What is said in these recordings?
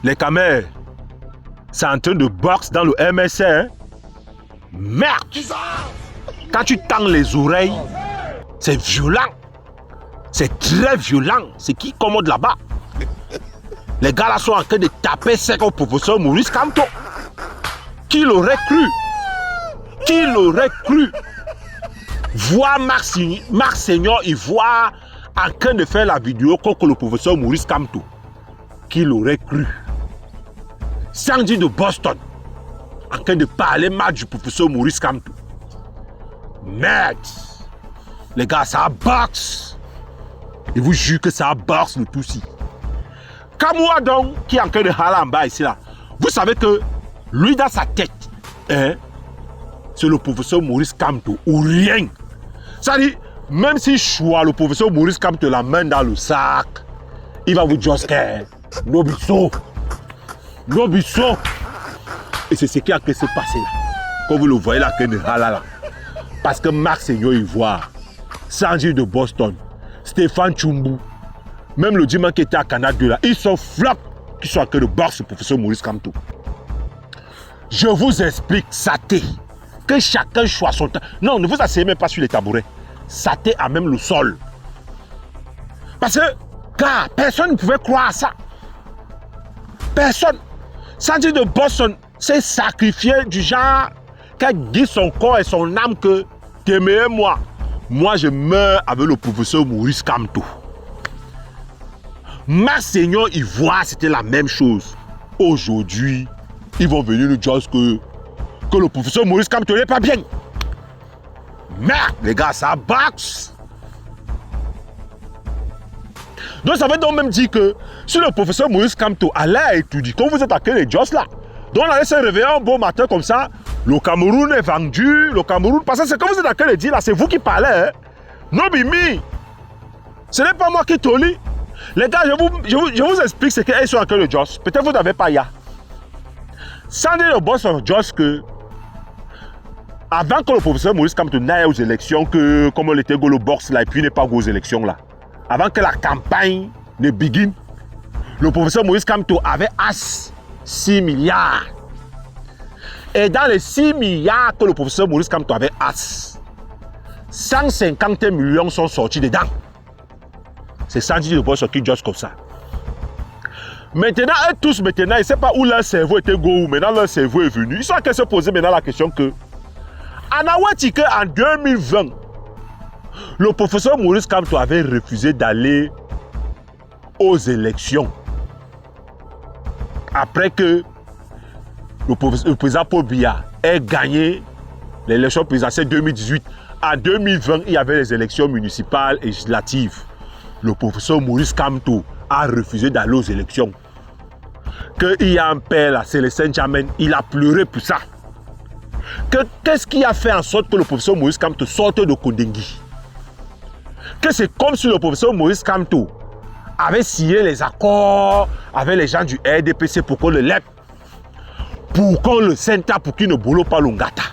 Les caméras, c'est en train de boxe dans le MSA. Hein? Merde! Quand tu tends les oreilles, c'est violent. C'est très violent. C'est qui commande là-bas? Les gars là sont en train de taper sec au professeur Maurice Kamto. Qui l'aurait cru? Qui l'aurait cru? Voir Marc Senior, il voit en train de faire la vidéo contre le professeur Maurice Kamto. Qui l'aurait cru? Sandy de Boston, en train de parler mal du professeur Maurice Kamto. Merde! Les gars, ça boxe. Je vous jure que ça boxe le tout ci. Kamoua donc, qui est en train de haler en bas ici là. Vous savez que lui dans sa tête, hein, c'est le professeur Maurice Kamto ou rien. Ça dit, même si choix le professeur Maurice Kamto la main dans le sac, il va vous dire que Nobiso. Nobiso. Et c'est ce qui a se passer là. Quand vous le voyez là, là. Parce que Marc Senior Ivoire, Sanji de Boston, Stéphane Chumbu, même le dimanche qui était à Canada là, ils sont flop qui sont en train de boxe le professeur Maurice Kamto. Je vous explique, Saté, que chacun choisit son temps. Non, ne vous asseyez même pas sur les tabourets. Saté a même le sol. Parce que, car personne ne pouvait croire à ça. Personne. Sanji de Boston s'est sacrifié du genre qu'elle dit son corps et son âme que t'aimais moi. Moi, je meurs avec le professeur Maurice Kamto. Marc Senior Ivoire, c'était la même chose. Aujourd'hui, ils vont venir nous dire que le professeur Maurice Kamto n'est pas bien. Merde, les gars, ça boxe. Donc, ça veut donc même dire que si le professeur Maurice Kamto allait étudier, quand vous êtes à quel Jos là, donc on allait se réveiller un beau matin comme ça, le Cameroun est vendu, le Cameroun, parce que c'est quand vous êtes à quel dit là, c'est vous qui parlez, hein. Non, Bimi, ce n'est pas moi qui te lis. Les gars, je vous explique ce qu'ils sont à quel Jos. Peut-être vous n'avez pas ya. Sans dire le boss en Jos que avant que le professeur Maurice Kamto n'aille aux élections, que comme on était go le box là, et puis il n'est pas go aux élections là, avant que la campagne ne begin, le professeur Maurice Kamto avait as 6 milliards. Et dans les 6 milliards que le professeur Maurice Kamto avait as, 150 millions sont sortis dedans. C'est Sanji de Boss qui juste comme ça. Maintenant, eux tous, maintenant, ils ne savent pas où leur cerveau était go, où maintenant leur cerveau est venu. Ils sont en train de se poser maintenant la question que, en 2020, le professeur Maurice Kamto avait refusé d'aller aux élections. Après que le président Paul Biya ait gagné l'élection présidentielle 2018, en 2020, il y avait les élections municipales et législatives. Le professeur Maurice Kamto a refusé d'aller aux élections. Qu'il y a un père là, Célestin Jamen, il a pleuré pour ça. Qu'est-ce qui a fait en sorte que le professeur Maurice Kamto sorte de Kondengui? Que c'est comme si le professeur Maurice Kamto avait signé les accords avec les gens du RDPC pour qu'on le lève, pour qu'on le senta, pour qu'il ne boule pas l'ongata.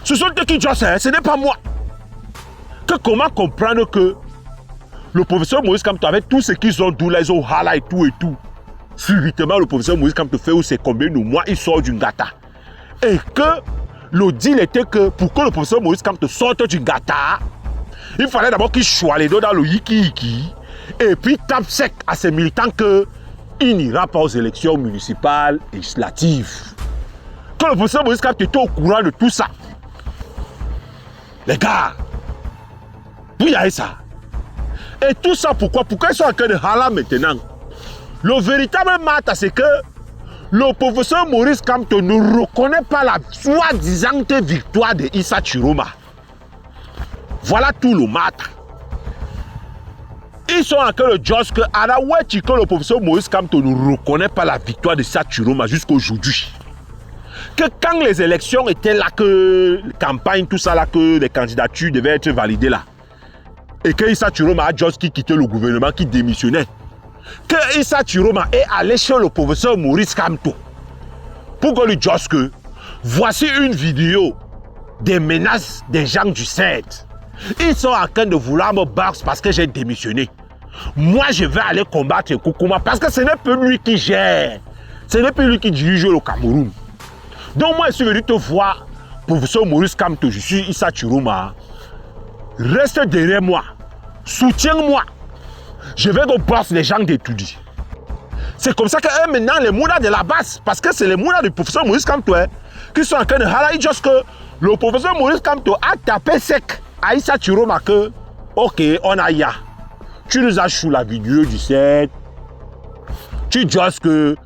Ce sont eux qui disent ça, ce n'est pas moi. Que comment comprendre que le professeur Maurice Kamto, avec tout ce qu'ils ont d'où là, ils ont hala et tout. Subitement, le professeur Maurice Kamto fait où c'est combien de mois, il sort du Ngata. Et que le deal était que pour que le professeur Maurice Kamto sorte du Ngata, il fallait d'abord qu'il choisit les dos dans le yiki et puis tape sec à ses militants qu'il n'ira pas aux élections municipales et législatives. Que le professeur Maurice Kamto était au courant de tout ça. Les gars, vous voyez ça. Et tout ça pourquoi? Pourquoi ils sont en train de hala maintenant? Le véritable matin, c'est que le professeur Maurice Kamto ne reconnaît pas la soi-disant victoire de Issa Chiroma. Voilà tout le matin. Ils sont en train de dire que le professeur Maurice Kamto ne reconnaît pas la victoire de Issa Chiroma jusqu'à aujourd'hui. Que quand les élections étaient là, que les campagnes, tout ça là, que les candidatures devaient être validées là, et que Issa Chiroma a juste quitté le gouvernement, qui démissionnait, que Issa Chiroma est allé chez le professeur Maurice Kamto pour qu'on lui dise que voici une vidéo des menaces des gens du CED. Ils sont en train de vouloir me boxer parce que j'ai démissionné. Moi, je vais aller combattre Koukouma parce que ce n'est plus lui qui gère. Ce n'est plus lui qui dirige le Cameroun. Donc moi, je suis venu te voir, professeur Maurice Kamto, je suis Issa Chiroma. Reste derrière moi. Soutiens-moi. Je vais au boss les gens d'étudier. C'est comme ça que maintenant, les mounas de la base, parce que c'est les mounas du professeur Maurice Kamto, qui sont en train de halaï juste que le professeur Maurice Kamto a tapé sec à Issa Chiroma que, ok, on a ya. Tu nous as chou la vidéo du 7. Tu dis que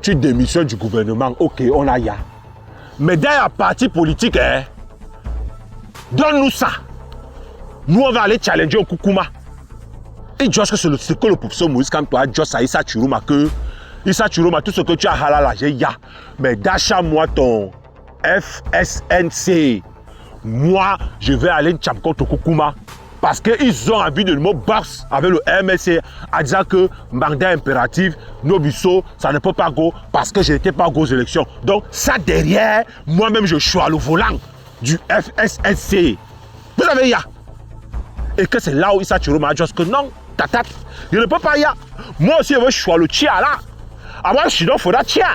tu démissionnes du gouvernement. Ok, on a ya. Mais derrière la partie politique, donne-nous ça. Nous, on va aller challenger au Koukouma. Et dis que c'est ce que le professeur Maurice Kamto a dit à Issa Chiroma que Issa Chiroma, tout ce que tu as halala, j'ai ya. Mais d'achat-moi ton FSNC. Moi, je vais aller challenger contre Koukouma. Parce qu'ils ont envie de me boxer avec le MSC en disant que mandat impératif, Nobiso, ça ne peut pas go parce que je n'étais pas aux élections. Donc ça derrière, moi-même je suis à le volant du FSSC. Vous savez, ya. Et que c'est là où Issa Chiroma a dit que non, tatat, je ne peux pas y aller. Moi aussi, je suis à le tia là. Avant, je suis dans le tia.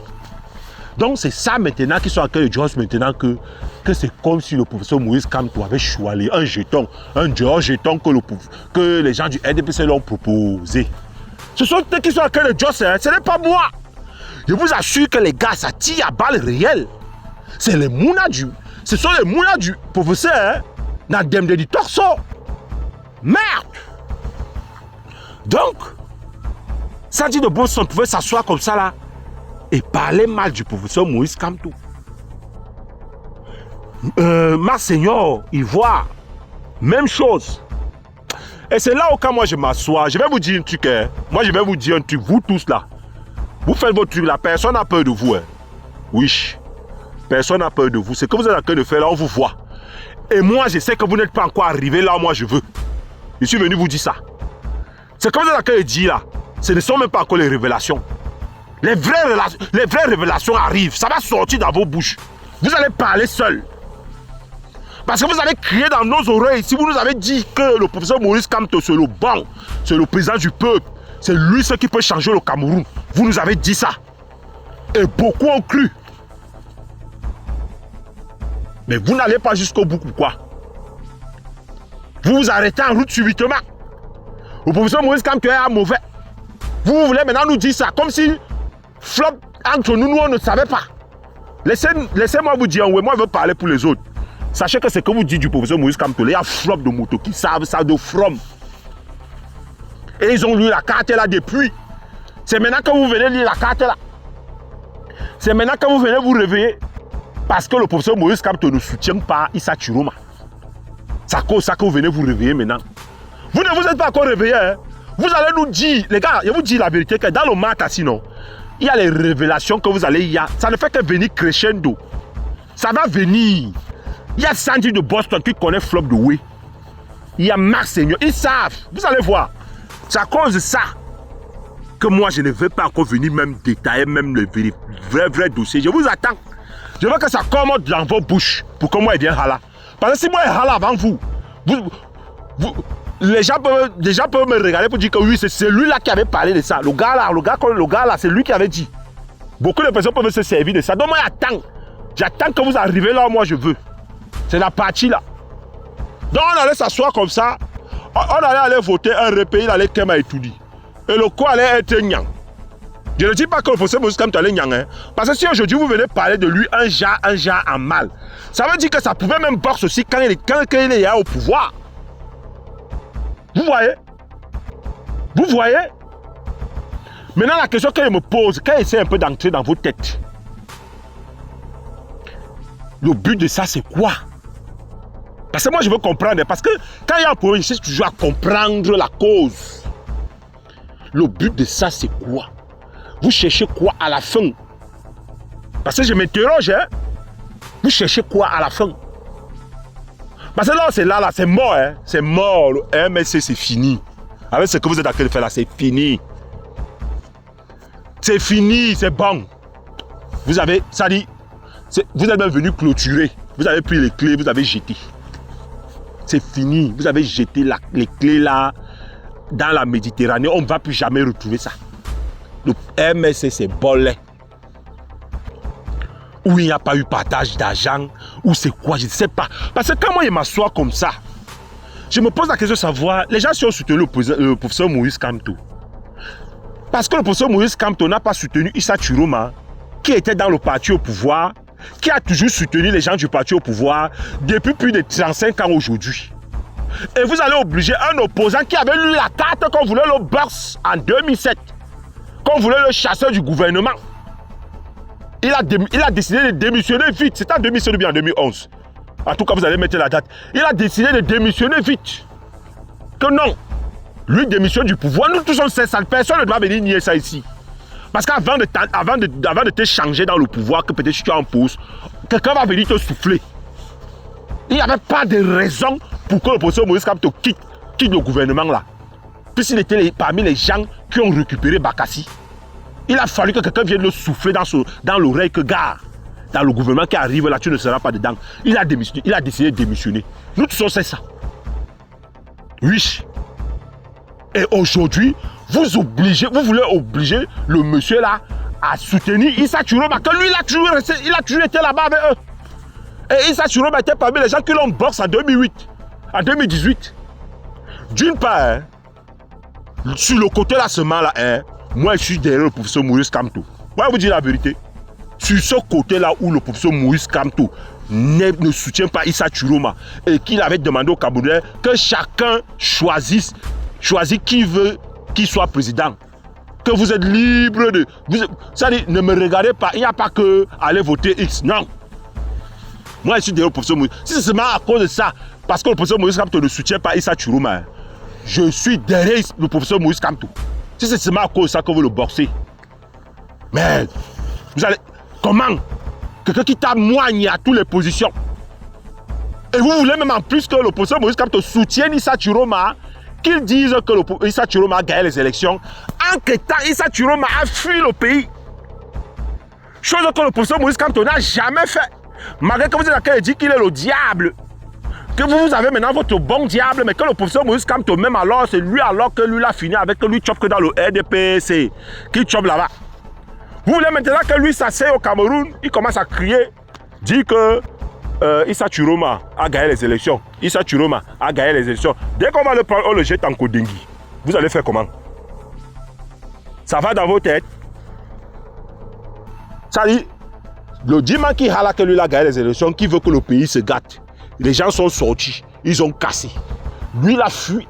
Donc c'est ça maintenant qui sont en train de dire maintenant que c'est comme si le professeur Maurice Kamto avait choisi un jeton que les gens du RDPC l'ont proposé. Ce sont eux qui sont en train de dire ça, ce n'est pas moi. Je vous assure que les gars, ça tire à balles réelles. C'est les mounas ce sont les mounas du professeur Nadem de Torso. Merde. Donc, Sandy de Boston pouvait s'asseoir comme ça là et parler mal du professeur Maurice Kamto. Monseigneur Ivoire, même chose. Et c'est là où quand moi je m'assois, je vais vous dire un truc. Moi je vais vous dire un truc, vous tous là. Vous faites votre truc là, personne n'a peur de vous. Oui, personne n'a peur de vous. Ce que vous êtes en train de faire là, on vous voit. Et moi je sais que vous n'êtes pas encore arrivé là où moi je veux. Je suis venu vous dire ça. Ce que vous êtes en train de dire là, ce ne sont même pas encore les révélations. Les vraies révélations arrivent. Ça va sortir dans vos bouches. Vous allez parler seul. Parce que vous avez crié dans nos oreilles. Si vous nous avez dit que le professeur Maurice Kamto, c'est le bon, c'est le président du peuple, c'est lui ce qui peut changer le Cameroun. Vous nous avez dit ça. Et beaucoup ont cru. Mais vous n'allez pas jusqu'au bout, pourquoi? Vous vous arrêtez en route subitement. Le professeur Maurice Kamto est mauvais. Vous voulez maintenant nous dire ça, comme si flop entre nous, on ne savait pas. Laissez-moi vous dire, ouais, moi je veux parler pour les autres. Sachez que ce que vous dites du professeur Maurice Kamto, il y a flop de moto qui savent ça de from. Et ils ont lu la carte là depuis. C'est maintenant que vous venez lire la carte là. C'est maintenant que vous venez vous réveiller. Parce que le professeur Maurice Kamto ne soutient pas Issa Chiroma. C'est à cause ça que vous venez vous réveiller maintenant. Vous ne vous êtes pas encore réveillé. Hein? Vous allez nous dire, les gars, je vous dis la vérité, que dans le matin, sinon, il y a les révélations que vous allez y avoir. Ça ne fait que venir crescendo. Ça va venir. Il y a Sandy de Boston qui connaît Flop de Way. Il y a Marc Seigneur. Ils savent. Vous allez voir. C'est à cause de ça que moi, je ne vais pas encore venir même détailler même le vrai dossier. Je vous attends. Je veux que ça commence dans vos bouches pour que moi, je vienne hala. Parce que si moi, je hala avant vous, les gens peuvent me regarder pour dire que oui, c'est lui-là qui avait parlé de ça. Le gars là, c'est lui qui avait dit. Beaucoup de personnes peuvent se servir de ça. Donc moi, j'attends que vous arrivez là où moi je veux. C'est la partie là. Donc on allait s'asseoir comme ça. On allait aller voter un repayer dans les Kema étudier. Et le quoi allait être nyang. Je ne dis pas que le professeur Maurice Kamto allait nyang. Hein, parce que si aujourd'hui vous venez parler de lui un genre en mal, ça veut dire que ça pouvait même boxer aussi quand il est au pouvoir. Vous voyez? Vous voyez? Maintenant la question qu'elle me pose, quand elle essaie un peu d'entrer dans vos têtes, le but de ça c'est quoi? Parce que moi je veux comprendre, parce que quand il y a un problème, je cherche toujours à comprendre la cause. Le but de ça c'est quoi? Vous cherchez quoi à la fin? Parce que je m'interroge, hein? Vous cherchez quoi à la fin? Parce que là, c'est mort, hein? C'est mort, le MSC c'est fini. Avec ce que vous êtes en train de faire là, c'est fini. C'est fini, c'est bon. Vous avez, ça dit, vous êtes même venu clôturer. Vous avez pris les clés, vous avez jeté. C'est fini. Vous avez jeté les clés là. dans la Méditerranée, on ne va plus jamais retrouver ça. Le MSC, c'est bolé. Où il n'y a pas eu partage d'argent, ou c'est quoi, je ne sais pas. Parce que quand moi, je m'assois comme ça, je me pose la question de savoir, les gens qui ont soutenu le professeur Moïse Kamto. Parce que le professeur Moïse Kamto n'a pas soutenu Issa Chiroma, qui était dans le parti au pouvoir, qui a toujours soutenu les gens du parti au pouvoir depuis plus de 35 ans aujourd'hui. Et vous allez obliger un opposant qui avait lu la carte qu'on voulait le box en 2007, qu'on voulait le chasser du gouvernement. Il a décidé de démissionner vite. C'était en 2007 ou bien en 2011. En tout cas, vous allez mettre la date. Il a décidé de démissionner vite. Que non. Lui démissionne du pouvoir. Nous tous on sait ça. Personne ne doit venir nier ça ici. Parce qu'avant de te changer dans le pouvoir, que peut-être tu es en pause, quelqu'un va venir te souffler. Il n'y avait pas de raison pour que le professeur Moïse Kamto quitte le gouvernement là. Puisqu'il était parmi les gens qui ont récupéré Bakassi. Il a fallu que quelqu'un vienne le souffler dans l'oreille que, gars, dans le gouvernement qui arrive là, tu ne seras pas dedans. Il a décidé de démissionner. Nous tous on sait ça. Oui. Et aujourd'hui, vous voulez obliger le monsieur là à soutenir Issa Chiroma, que lui il a toujours été là-bas avec eux. Et Issa Chiroma était parmi les gens qui l'ont boxé en 2008, en 2018. D'une part, sur le côté là seulement là, moi je suis derrière le professeur Moïse Kamto. Moi je vous dis la vérité. Sur ce côté là où le professeur Moïse Kamto ne soutient pas Issa Chiroma et qu'il avait demandé aux Camerounais que chacun choisit qui veut qu'il soit président. Que vous êtes libre de... C'est-à-dire, ne me regardez pas, il n'y a pas que aller voter X, non. Moi, je suis derrière le professeur Moïse. Si c'est seulement à cause de ça, parce que le professeur Moïse Kamto ne soutient pas Issa Chiroma, je suis derrière le professeur Moïse Kamto. Si c'est seulement à cause de ça que vous le boxez. Mais, vous allez... Comment? Quelqu'un qui témoigne à toutes les positions. Et vous voulez même en plus que le professeur Moïse Kamto soutienne Issa Chiroma, qu'ils disent que Issa Chiroma a gagné les élections, en que temps Issa Chiroma a fui le pays. Chose que le professeur Moïse Kamto n'a jamais fait. Malgré que vous êtes d'accord et dit qu'il est le diable. Que vous avez maintenant votre bon diable, mais que le professeur Moïse Kamto, même alors, c'est lui alors que lui l'a fini avec lui chope que dans le RDPC, qui chope là-bas. Vous voulez maintenant que lui s'asseye au Cameroun, il commence à crier, dit que Issa Chiroma a gagné les élections. Issa Chiroma a gagné les élections. Dès qu'on va le prendre, on le jette en Kodengui. Vous allez faire comment? Ça va dans vos têtes? Ça dit, le dimanche qui a que lui a gagné les élections, qui veut que le pays se gâte. Les gens sont sortis, ils ont cassé. Lui, il a fui.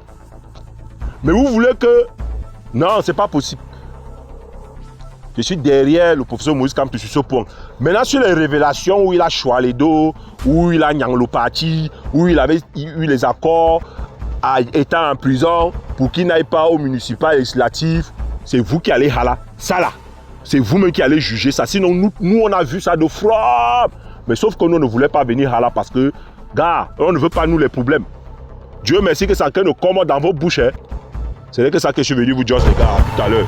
Mais vous voulez que... Non, c'est pas possible. Je suis derrière le professeur Moïse Kamto sur ce point. Maintenant, sur les révélations où il a choisi dos, où il a nyang le parti, où il avait eu les accords, étant en prison, pour qu'il n'aille pas au municipal législatif, c'est vous qui allez là. Ça là, c'est vous-même qui allez juger ça. Sinon, nous, on a vu ça de frappe. Mais sauf que nous ne voulons pas venir là parce que, gars, on ne veut pas nous les problèmes. Dieu merci que ça ne commande dans vos bouches. Hein. C'est que ça que je suis venu vous dire, les gars, tout à l'heure.